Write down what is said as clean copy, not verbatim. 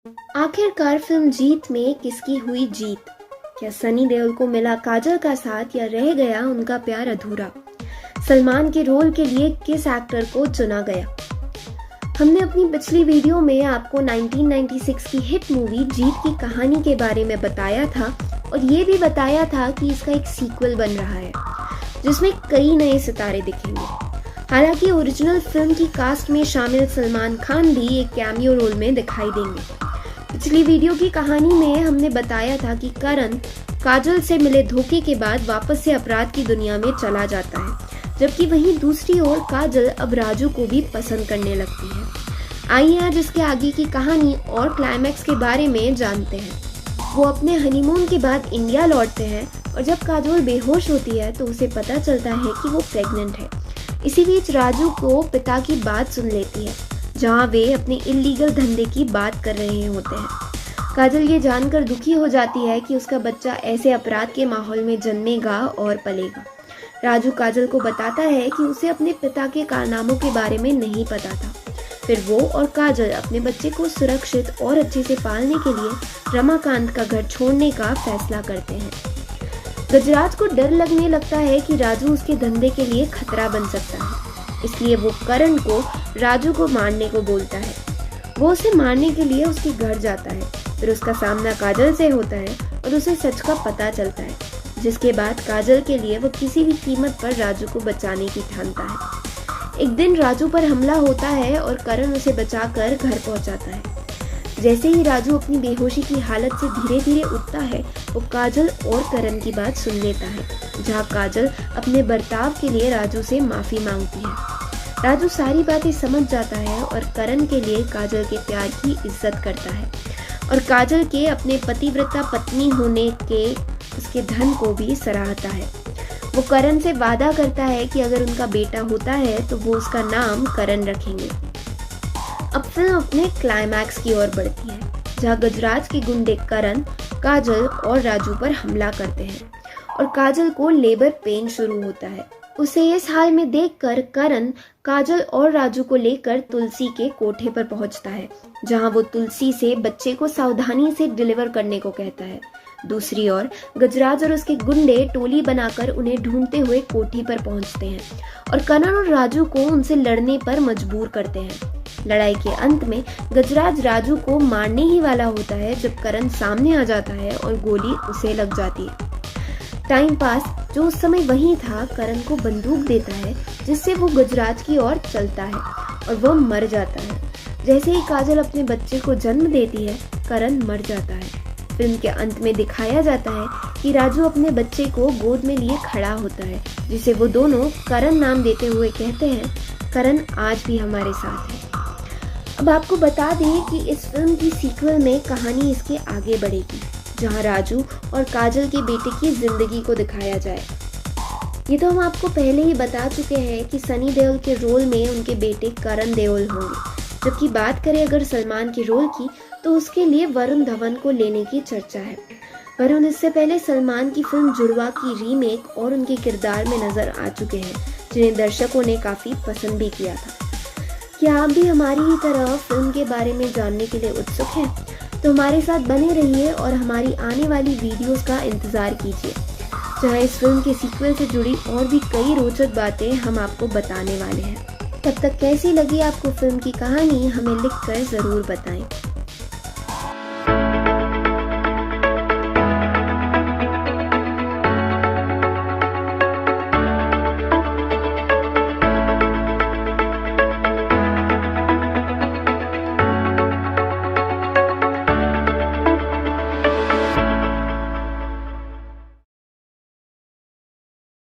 आखिरकार फिल्म जीत में किसकी हुई जीत? क्या सनी देओल को मिला काजल का साथ या रह गया उनका प्यार अधूरा? सलमान के रोल के लिए किस एक्टर को चुना गया? हमने अपनी पिछली वीडियो में आपको 1996 की हिट मूवी जीत की कहानी के बारे में बताया था और ये भी बताया था कि इसका एक सीक्वल बन रहा है जिसमें कई नए सितारे दिखेंगे। हालांकि ओरिजिनल फिल्म की कास्ट में शामिल सलमान खान भी एक कैमियो रोल में दिखाई देंगे। पिछली वीडियो की कहानी में हमने बताया था कि करण काजल से मिले धोखे के बाद वापस से अपराध की दुनिया में चला जाता है, जबकि वहीं दूसरी ओर काजल अब राजू को भी पसंद करने लगती है। आइए आज इसके आगे की कहानी और क्लाइमैक्स के बारे में जानते हैं। वो अपने हनीमून के बाद इंडिया लौटते हैं और जब काजल बेहोश होती है तो उसे पता चलता है कि वो प्रेग्नेंट है। इसी बीच राजू को पिता की बात सुन लेती है जहाँ वे अपने इल्लीगल धंधे की बात कर रहे होते हैं। काजल ये जानकर दुखी हो जाती है कि उसका बच्चा ऐसे अपराध के माहौल में जन्मेगा और पलेगा। राजू काजल को बताता है कि उसे अपने पिता के कारनामों के बारे में नहीं पता था। फिर वो और काजल अपने बच्चे को सुरक्षित और अच्छे से पालने के लिए रमाकांत का घर छोड़ने का फैसला करते हैं। गजराज को डर लगने लगता है कि राजू उसके धंधे के लिए खतरा बन सकता है, इसलिए वो करण को राजू को मारने को बोलता है। वो उसे मारने के लिए उसके घर जाता है। फिर उसका सामना काजल से होता है और उसे सच का पता चलता है, जिसके बाद काजल के लिए वो किसी भी कीमत पर राजू को बचाने की ठानता है। एक दिन राजू पर हमला होता है और करण उसे बचाकर घर पहुंचाता है। जैसे ही राजू अपनी बेहोशी की हालत से धीरे धीरे उठता है, वो काजल और करण की बात सुन लेता है, जहाँ काजल अपने बर्ताव के लिए राजू से माफी मांगती है। राजू सारी बातें समझ जाता है और करण के लिए काजल के प्यार की इज्जत करता है और काजल के अपने पतिव्रता पत्नी होने के उसके धन को भी सराहता है। वो करण से वादा करता है कि अगर उनका बेटा होता है तो वो उसका नाम करण रखेंगे। अब फिल्म अपने क्लाइमैक्स की ओर बढ़ती है, जहाँ गजराज के गुंडे करण, काजल और राजू पर हमला करते हैं और काजल को लेबर पेन शुरू होता है। उसे इस हाल में देखकर करण काजल और राजू को लेकर तुलसी के कोठे पर पहुंचता है, जहां वो तुलसी से बच्चे को सावधानी से डिलीवर करने को कहता है। दूसरी ओर गजराज और उसके गुंडे टोली बनाकर उन्हें ढूंढते हुए कोठी पर पहुंचते हैं और करण और राजू को उनसे लड़ने पर मजबूर करते हैं। लड़ाई के अंत में गजराज राजू को मारने ही वाला होता है जब करण सामने आ जाता है और गोली उसे लग जाती है। टाइम पास जो उस समय वहीं था करण को बंदूक देता है, जिससे वो गजराज की ओर चलता है और वह मर जाता है। जैसे ही काजल अपने बच्चे को जन्म देती है, करण मर जाता है। फिल्म के अंत में दिखाया जाता है कि राजू अपने बच्चे को गोद में लिए खड़ा होता है, जिसे वो दोनों करण नाम देते हुए कहते हैं, करण आज भी हमारे साथ है। अब आपको बता दें कि इस फिल्म की सीक्वल में कहानी इसके आगे बढ़ेगी, जहां राजू और काजल के बेटे की जिंदगी को दिखाया जाए। ये तो हम आपको पहले ही बता चुके हैं कि सनी देओल के रोल में उनके बेटे करण देओल होंगे, जबकि बात करें अगर सलमान के रोल की तो उसके लिए वरुण धवन को लेने की चर्चा है। वरुण इससे पहले सलमान की फिल्म जुड़वा की रीमेक और उनके किरदार में नजर आ चुके हैं, जिन्हें दर्शकों ने काफी पसंद भी किया था। क्या आप भी हमारी ही तरह फिल्म के बारे में जानने के लिए उत्सुक हैं? तो हमारे साथ बने रहिए और हमारी आने वाली वीडियोस का इंतज़ार कीजिए, जहां इस फिल्म के सीक्वल से जुड़ी और भी कई रोचक बातें हम आपको बताने वाले हैं। तब तक कैसी लगी आपको फिल्म की कहानी हमें लिखकर ज़रूर बताएं।